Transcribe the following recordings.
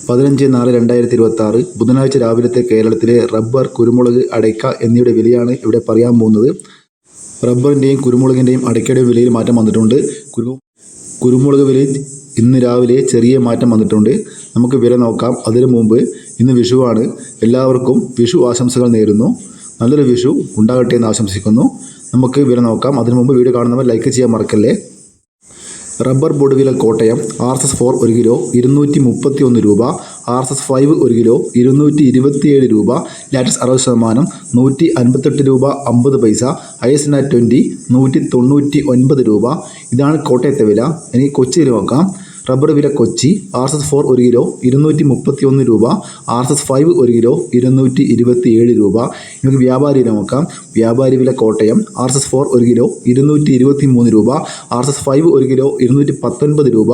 15/4/2026 ബുധനാഴ്ച രാവിലത്തെ കേരളത്തിലെ റബ്ബർ, കുരുമുളക്, അടയ്ക്ക എന്നിവയുടെ വിലയാണ് ഇവിടെ പറയാൻ പോകുന്നത്. റബ്ബറിൻ്റെയും കുരുമുളകിൻ്റെയും അടയ്ക്കയുടെയും വിലയിൽ മാറ്റം വന്നിട്ടുണ്ട്. കുരുമുളക് വിലയിൽ ഇന്ന് രാവിലെ ചെറിയ മാറ്റം വന്നിട്ടുണ്ട്. നമുക്ക് വില നോക്കാം. അതിനു മുമ്പ് ഇന്ന് വിഷുവാണ്. എല്ലാവർക്കും വിഷു ആശംസകൾ നേരുന്നു. നല്ലൊരു വിഷു ഉണ്ടാകട്ടെ എന്ന് ആശംസിക്കുന്നു. നമുക്ക് വില നോക്കാം. അതിനു മുമ്പ് വീഡിയോ കാണുന്നവർ ലൈക്ക് ചെയ്യാൻ മറക്കല്ലേ. റബ്ബർ ബോർഡ് വില കോട്ടയം RSS-4 1 കിലോ 231 രൂപ, RSS-5 1 കിലോ 227 രൂപ, ലാറ്റക്സ് 60% 158 രൂപ 50 പൈസ, ISNA20 199 രൂപ. ഇതാണ് കോട്ടയത്തെ വില. ഇനി കൊച്ചിയിൽ നോക്കാം. റബ്ബർ വില കൊച്ചി RSS-4 1 കിലോ 231 രൂപ, RSS-5 1 കിലോ 227 രൂപ. നമുക്ക് വ്യാപാരി വില നോക്കാം. വ്യാപാരി വില കോട്ടയം RSS-4 1 കിലോ 223 രൂപ, RSS-5 1 കിലോ 219 രൂപ,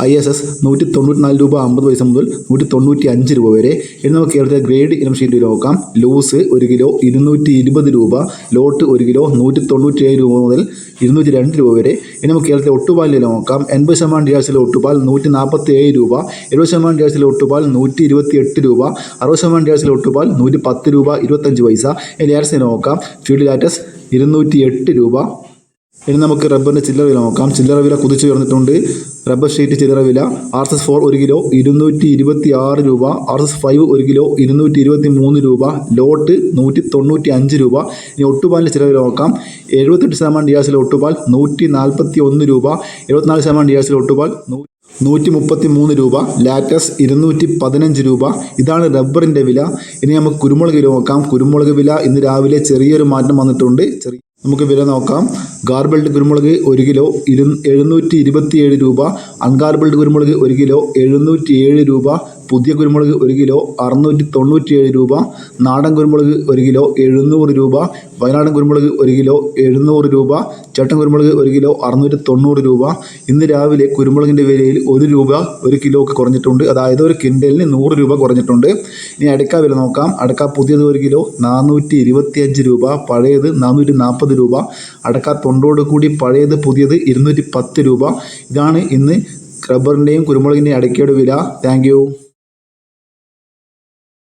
ISS 194 രൂപ 50 പൈസ മുതൽ 195 രൂപ വരെ. ഇനി നമുക്ക് കേരളത്തിലെ ഗ്രേഡ് ഇനം ഷീറ്റ് നോക്കാം. ലൂസ് 1 കിലോ 220 രൂപ, ലോട്ട് 1 കിലോ 197 രൂപ മുതൽ 202 രൂപ വരെ. ഇനി നമുക്ക് കേരളത്തിലെ ഒട്ടുപാലിൽ നോക്കാം. 80% DRCയിലെ ഒട്ടുപാൽ 147 രൂപ, 70% DRCയിലെ ഒട്ടുപാൽ 128 രൂപ, 60% DRCയിലെ ഒട്ടുപാൽ 110 രൂപ 25 പൈസ. ലാറ്റക്സിൽ നോക്കാം. ഫീൽഡ് ലാറ്റക്സ് 208 രൂപ. ഇനി നമുക്ക് റബ്ബറിൻ്റെ ചില്ലറ വില നോക്കാം. ചില്ലറ വില കുതിച്ചു ഉയർന്നിട്ടുണ്ട്. റബ്ബർ ഷീറ്റ് ചില്ലറ വില RSS-4 1 കിലോ 226 രൂപ, RSS-5 1 കിലോ 223 രൂപ, ലോട്ട് 195 രൂപ. ഇനി ഒട്ടുപാലിൻ്റെ ചില്ലറ വില നോക്കാം. 78% DRCയിലെ ഒട്ടുപാൽ 141 രൂപ, 74% DRCയിലെ ഒട്ടുപാൽ 133 രൂപ, ലാറ്റക്സ് 215 രൂപ. ഇതാണ് റബ്ബറിൻ്റെ വില. ഇനി നമുക്ക് കുരുമുളക് വില നോക്കാം. കുരുമുളക് വില ഇന്ന് രാവിലെ ചെറിയൊരു മാറ്റം വന്നിട്ടുണ്ട്. നമുക്ക് വില നോക്കാം. ഗാർബിൾഡ് കുരുമുളക് 1 കിലോ 727 രൂപ, അൺഗാർബിൾഡ് കുരുമുളക് 1 കിലോ 707 രൂപ, പുതിയ കുരുമുളക് 1 കിലോ 697 രൂപ, നാടൻ കുരുമുളക് 1 കിലോ 700 രൂപ, വയനാടൻ കുരുമുളക് 1 കിലോ 700 രൂപ, ചേട്ടൻ കുരുമുളക് 1 കിലോ 690 രൂപ. ഇന്ന് രാവിലെ കുരുമുളകിൻ്റെ വിലയിൽ 1 രൂപ 1 കിലോക്ക് കുറഞ്ഞിട്ടുണ്ട്. അതായത് ഒരു കിൻഡലിന് 100 രൂപ കുറഞ്ഞിട്ടുണ്ട്. ഇനി അടയ്ക്ക വില നോക്കാം. അടയ്ക്ക പുതിയത് 1 കിലോ 425 രൂപ, പഴയത് 440 രൂപ. അടയ്ക്ക തൊണ്ടോട് കൂടി പഴയത് പുതിയത് 210 രൂപ. ഇതാണ് ഇന്ന് റബ്ബറിൻ്റെയും കുരുമുളകിൻ്റെയും അടയ്ക്കയുടെ വില. Thank you.